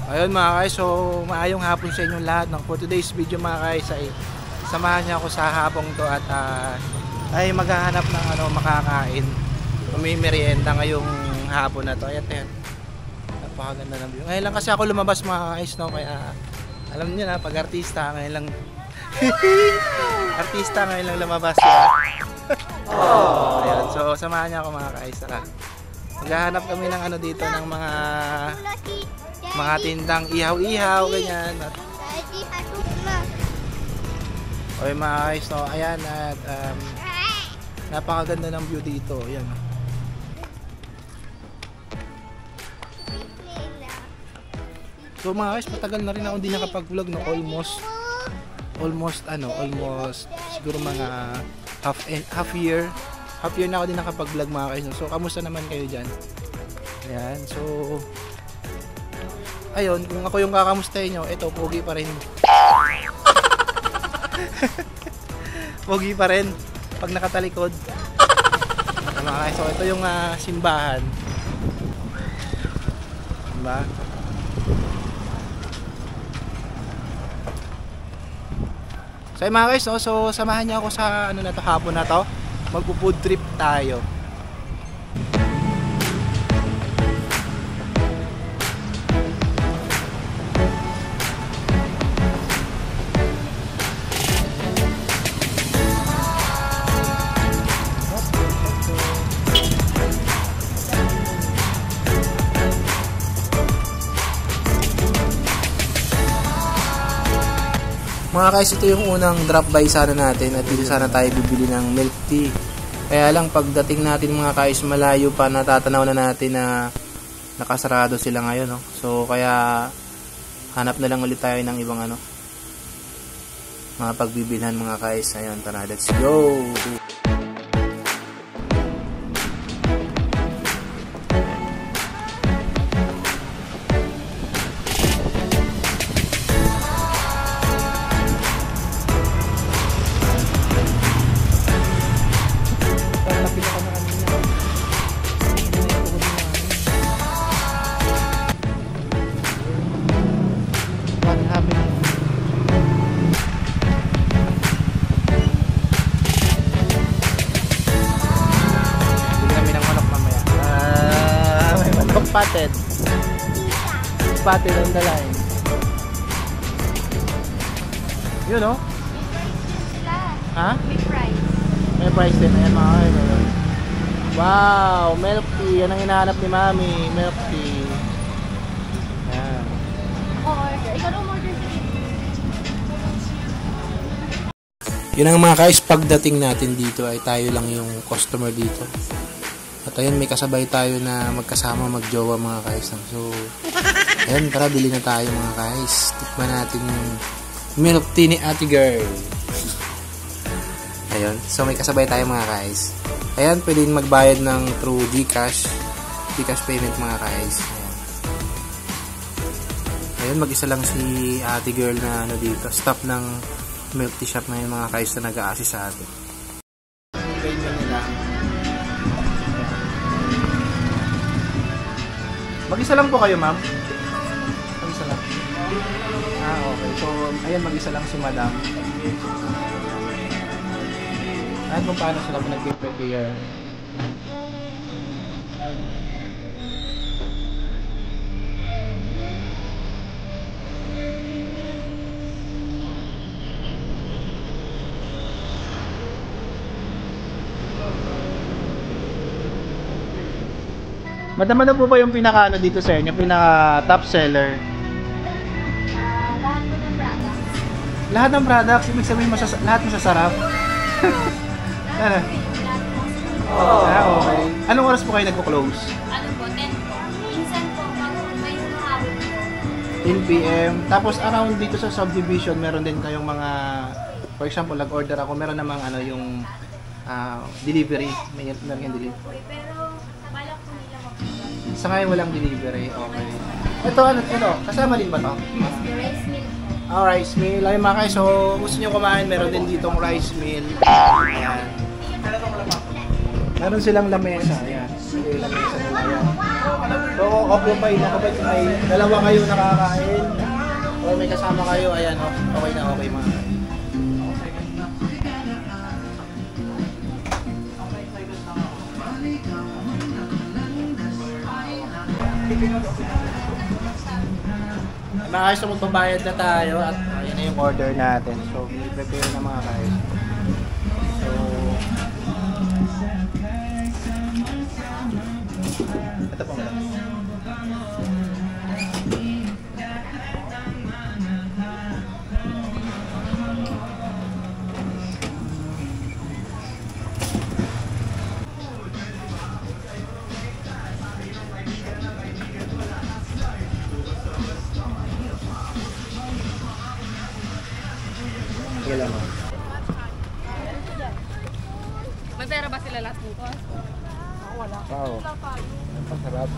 Ayun mga guys, so maayong hapon sa inyong lahat. For today's video mga guys ay samahan niyo ako sa hapong to at ay maghahanap ng makakain. Merienda ngayong hapon na to. Ayan, napakaganda ng view. Ngayon lang kasi ako lumabas mga guys, no? Kaya alam niyo na, pag artista ngayon lang artista ngayon lang lumabas ya. Ayan, so samahan niyo ako mga guys. Maghahanap kami ng dito ng mga tindang ihaw-ihaw ganyan. Okay mga guys, no? Ayan at napakaganda ng view dito. Ayan. So mga guys, matagal na rin ako hindi nakapag-vlog, no? Almost siguro mga half year na ako din nakapag-vlog mga guys, no? So kamusta naman kayo dyan? Ayan, so ayun, kung ako yung kakamustahin nyo, eto, pogi pa rin. Pogi pa rin pag nakatalikod. Mga guys, so ito yung simbahan. Diba? So mga guys, no? So samahan niyo ako sa hapon na to. Magpo-food trip tayo. Mga guys, ito yung unang drop by sana natin at dito sana tayo bibili ng milk tea. Kaya lang pagdating natin mga guys, malayo pa, natatanaw na natin na nakasarado sila ngayon, no? So kaya hanap na lang ulit tayo ng ibang mga pagbibilhan mga guys. Ayun, tara, let's go! Spotted on the line. Yun, no? Ha? May price. May price din. Ayan mga kayo. Wow! Milk tea. Yan ang hinahanap ni Mami. Milk tea. Ayan. Ako order. Ikaw nung order sa yun ang mga guys, pagdating natin dito ay tayo lang yung customer dito. At ayun, may kasabay tayo na magkasama magjowa mga guys. So, ayun, tara, bili na tayo mga guys. Tikman natin yung milk tea ni Ate Girl. Ayun, so may kasabay tayo mga guys. Ayan, pwedeng magbayad ng through GCash payment mga guys. Ayun, mag-isa lang si Ate Girl na dito. Staff ng milk tea shop na yung mga guys na nag-a-assist sa atin. Ganyan nila. Mag-isa lang po kayo, ma'am? Mag-isa lang. Okay. So, ayan, mag-isa lang si madam. Ayan kung paano sila nag-prepare. Madam, ano po ba yung pinaka dito sa inyo? Pinaka top seller? lahat po ng products. Lahat ng products? Ibig sabihin lahat masasarap? Ano? Okay. Anong oras po kayo nagko-close? Ano po? 10 po. Minsan po, may hapon po. 10 PM. Tapos around dito sa subdivision, meron din kayong mga, for example, nag-order ako, meron namang yung delivery. Meron yung delivery. Pero, balak po nila Sa ngayon walang delivery. Okay. Ito, kasama din ba to? Yes, rice meal po. Rice meal. Ayun mga guys, so gusto nyo kumain, meron din ditong rice meal. Ayan. Meron silang lamesa. Ayan. Sige, lamesa nila yan. So, occupy na kapag may dalawa kayo nakakain o may kasama kayo, ayan, okay na okay mga guys. Mga guys, so magbabayad na tayo at ayan na yung order natin. So, i-prepare na mga guys. So, ito po mga. Sige lang. May pera ba sila lahat bukas? Wala. Wow. Ang sarap.